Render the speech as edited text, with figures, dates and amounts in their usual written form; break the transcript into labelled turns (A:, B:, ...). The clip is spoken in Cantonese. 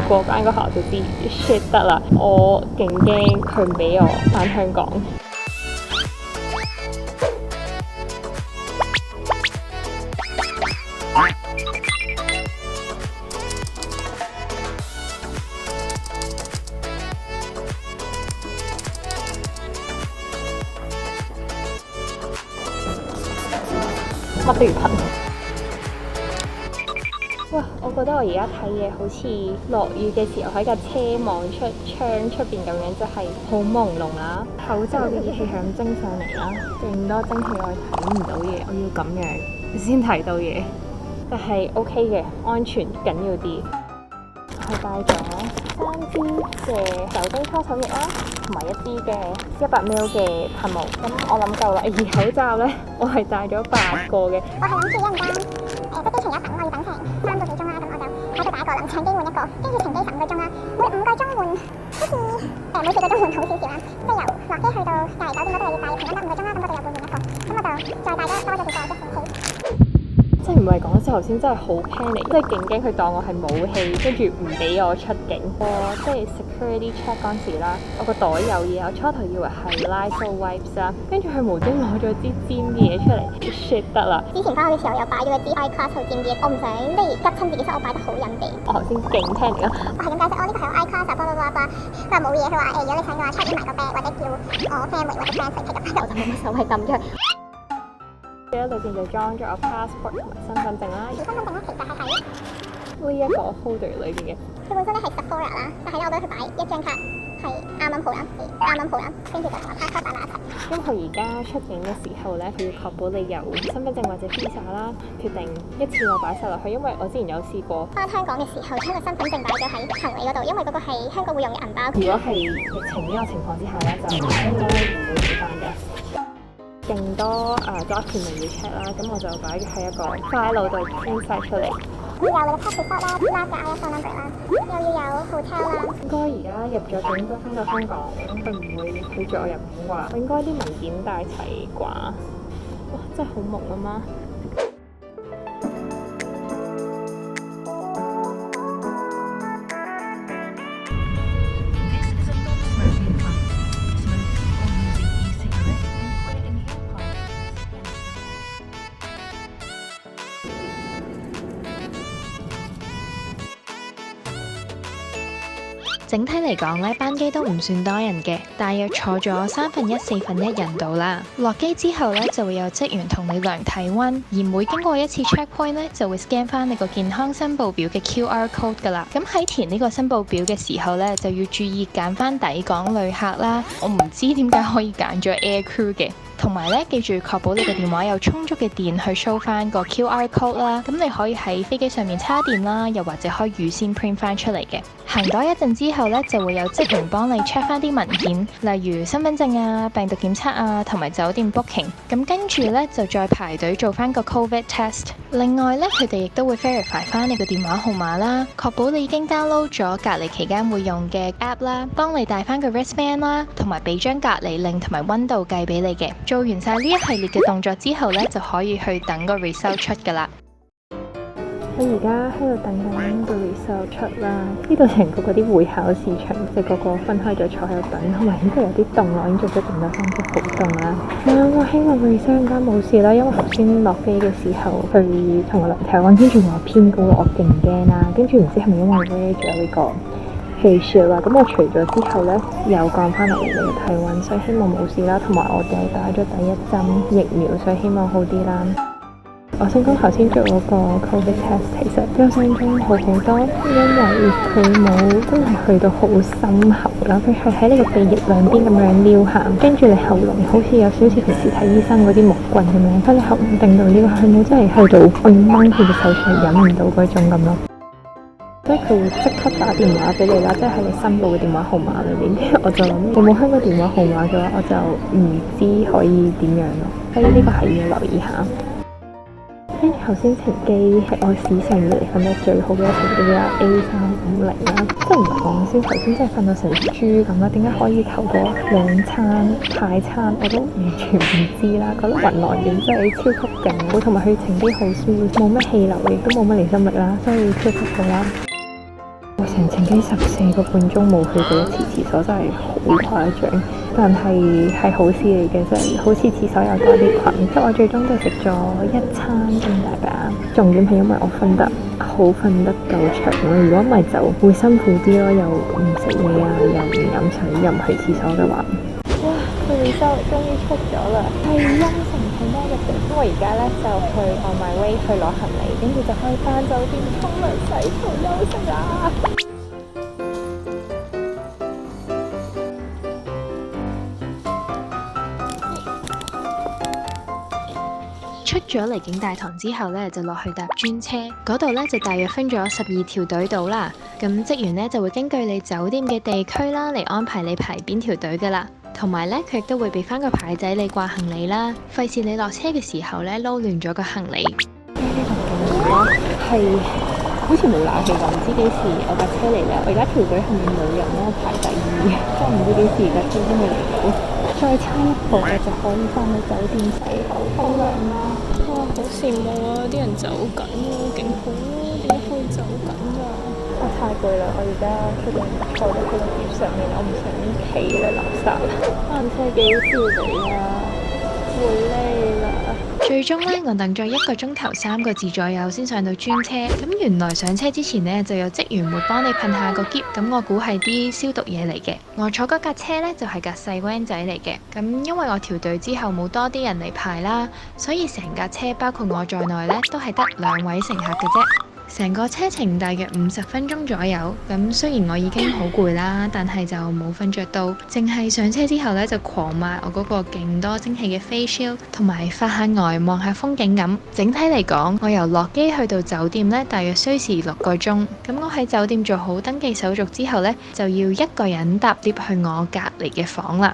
A: 過關嗰下就知 shit 得啦，我勁驚佢唔俾我返香港。乜都要噴。哇！我覺得我而家睇嘢好似落雨嘅時候喺架車望出窗出邊咁樣，就係好朦朧啦。口罩嘅熱氣係咁蒸上嚟啦，勁多蒸汽我睇唔到嘢，我要咁樣先睇到嘢。但係 OK 嘅，安全緊要啲。我帶咗3支嘅手機搓手液啦，同埋1支嘅100ml 嘅噴霧。咁我諗夠啦。而口罩呢，我係帶咗8個嘅。
B: 我係諗住一陣間即機場有1份，我要等成3個幾鐘啦，咁我就喺度打一個，諗搶機換一個，跟住停機15個鐘啦，每5個鐘換，好似每4個鐘換好少少啦，即係由落機去到隔離酒店嗰度又要大約停1-5個鐘啦，咁嗰度又換一個，咁我就再帶多幾個即成機。
A: 即係唔係講笑，頭先真係好 panic，即係勁驚佢當我係武器，跟住唔俾我出境。即係 security check 嗰陣時啦，我個袋有嘢，我初頭以為係 Lysol wipes 啦，跟住佢無端攞咗支尖嘅嘢出嚟 ，shit 得啦！之前翻去嘅時候又擺咗支 iCloud 好尖嘅，我唔想即係急親自己，所以我擺得好隱地。我頭先勁 panic 咯，我係咁解釋，呢個係我 iCloud 巴拉巴拉，佢話冇嘢，佢話如果你想嘅話 check in 埋個 bag 或者叫我 family 或者 friends 嚟 pick up，我就冇乜所謂抌咗佢。裏邊就裝咗我 passport 同埋身份證啦。身份證咧其實係喺呢一個 folder 裏邊嘅。
B: 佢本身咧係 Sephora 啦，但係咧我覺得佢擺一張卡係啱啱好啦，跟住就同我 passport 擺埋一齊。
A: 因為佢而家出境嘅時候咧，佢要確保你有身份證或者 visa 啦，決定一次過擺晒落去。因為我之前有試過
B: 翻香港嘅時候，將個身份證擺咗喺行李嗰度，因為嗰個係香港會用嘅銀包。
A: 如果係疫情呢個情況之下咧，就應該唔會俾翻嘅。勁多document 要 check 啦，咁我就擺喺一個 file 度 print 晒出嚟。
B: 要有你嘅 passport 啦 ，last 嘅 ISO number 啦，又要有 hotel 啦。
A: 應該而家入咗境都翻到香港，佢唔會拒絕我入境啩？我應該啲文件帶齊啩？哇！真係好朦啊嘛〜
C: 整體嚟講呢，班機都唔算多人嘅，大約坐咗1/3、1/4人度啦。落機之後呢，就會有職員同你量體溫，而每經過一次 checkpoint 呢，就會 scan 翻你個健康申報表嘅 QR code 噶啦。咁喺填呢個申報表嘅時候呢，就要注意揀翻抵港旅客啦。我唔知點解可以揀咗 Air Crew 嘅。同埋咧，記住確保你嘅電話有充足嘅電去 show 翻個 QR code 啦。咁你可以喺飛機上面叉電啦，又或者可以預先 print 翻出嚟嘅。行多一陣之後咧，就會有職員幫你 check 翻啲文件，例如身份證啊、病毒檢測啊，同埋酒店 booking。咁跟住咧就再排隊做翻個 COVID test。另外咧，佢哋亦都會 verify 翻你個電話號碼啦，確保你已經 download 咗隔離期間會用嘅 app 啦，幫你帶翻個 wristband 啦，同埋俾張隔離令同埋溫度計俾你嘅。做完晒呢一系列嘅動作之後呢，就可以去等個 result 出噶啦。
A: 我而家喺度等緊個 result 出啦。呢度成個嗰啲會考試場，即係個個分開咗坐喺度等，同埋呢度有啲凍咯，已經做咗勁多分鐘，好凍啦。我希望個 result 應該冇事啦，因為頭先落機嘅時候，佢同我量體溫，跟住話偏高，我勁驚啦。跟住唔知係咪因為 wear 咗呢個face shield 啦，咁我除咗之後呢，又降翻落嚟嘅體溫，所以希望冇事啦。同埋我哋打咗第1針疫苗，所以希望好啲啦。我想講頭先做嗰個 COVID test， 其實比我想像中好好多，因為佢冇真係去到好深喉啦，佢係喺你個鼻翼兩邊咁樣撩下，跟住你喉嚨好似有少少平時睇醫生嗰啲木棍咁樣，喺你喉嚨定度撩下，佢冇真係去到掹佢隻手出嚟，忍唔到嗰種咁咯。即係佢會即刻打電話俾你啦，即係喺你申報嘅電話號碼裏面。跟住我就諗，你冇香港電話號碼嘅話，我就唔知可以點樣咯。所以呢個係要留意下。跟住頭先程機係我史上以嚟瞓得最好嘅一程機啦 A350 啦，即係唔係講笑，頭先真係瞓到成豬咁啦。點解可以頭過2餐快餐我都完全唔知啦，覺得暈來點真係超級勁，同埋佢程機好 smooth，冇乜氣流亦都冇乜離心力啦，所以超級好啦。我成程機14個半鐘冇去過一次廁所，真係好誇張。但係好事嚟嘅，即係好似廁所有多啲菌。即係我最終都食咗一餐咁大把。重點係因為我瞓得夠長咯，如果唔係就會辛苦啲咯，又唔食嘢啊，又唔飲水，又唔去廁所嘅話。哇！佢哋終於出咗啦，係陰城係咩入嚟？因為而家咧就去 on my way 去攞行李，跟住就可以返酒店沖涼洗頭休息啦。
C: 出咗離境大堂之後咧，就落去搭專車，嗰度咧就大約分咗12條隊到啦。咁職員咧就會根據你酒店嘅地區啦嚟安排你排邊條隊噶啦。同埋咧，佢亦都會俾翻個牌仔你掛行李啦，費事你落車嘅時候咧撈亂咗個行李。
A: 係好似冇冷氣咁，唔知幾時我架車嚟咧。我而家條隊後面冇人咯，排第2，真係唔知幾時架車先會嚟到。再差一步我就可以翻到酒店洗頭沖涼啦。哇！好羨慕啊，啲人走緊啊，勁好啊，點解可以走緊㗎？我太攰啦，我而家坐咗喺個碟上面，我唔想企啦，垃圾。班車幾少你啊？會累啦。
C: 最終咧，我等咗1個鐘頭3個字左右先上到專車。咁原來上車之前呢，就有職員會幫你噴下個篋，咁我估係啲消毒嘢嚟嘅。我坐嗰架車呢，就係架細 van 仔嚟嘅。咁因為我調隊之後冇多啲人嚟排啦，所以成架車包括我在內呢，都係得2位乘客嘅啫。成個車程大約50分鐘左右，咁雖然我已經好攰啦，但係就冇瞓着到，淨係上車之後呢，就狂抹我嗰個勁多蒸汽嘅 face shield，同埋發下呆望下風景咁。整體嚟講，我由落機去到酒店呢，大約需時6個鐘。咁我喺酒店做好登記手續之後呢，就要一個人搭 lift 去我隔離嘅房啦。